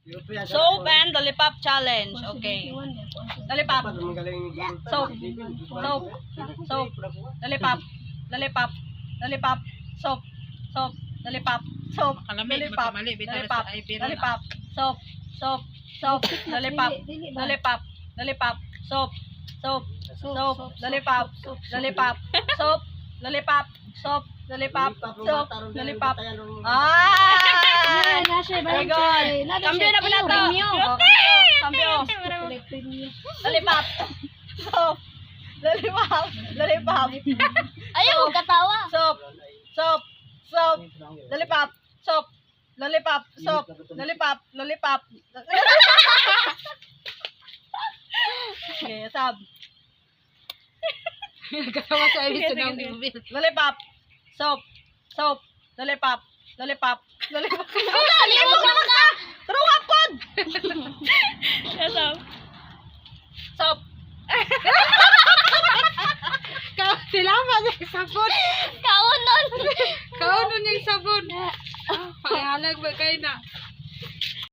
Soap and lollipop challenge. Okay. Lollipop. Soap. Soap. Soap. Lollipop. Lollipop. Lollipop. Soap. Soap. Lollipop. Soap. Lollipop. Lollipop. Lollipop. Soap. Soap. Soap. Lollipop. Lollipop. Lollipop. Soap. Soap. Soap. Lollipop. Lollipop. Soap. Lollipop. Soap. Lollipop. Soap. Lollipop. Ah! Very good. Cambio na ba na to? Cambio. Lollipop. Soap. Lollipop. Lollipop. Ayaw, katawa. Soap. Soap. Soap. Lollipop. Soap. Lollipop. Soap. Lollipop. Lollipop. Okay, sab. Katawa sa ibig ng bibil. Lollipop. Soap. Soap. Lollipop. Lollipop. Lollipop. Limutan ka! Truwak pod! Sab. Soap. Silama niya yung sabon. Kaunon! Kaunon niya yung sabon. Pangalag ba kayo na?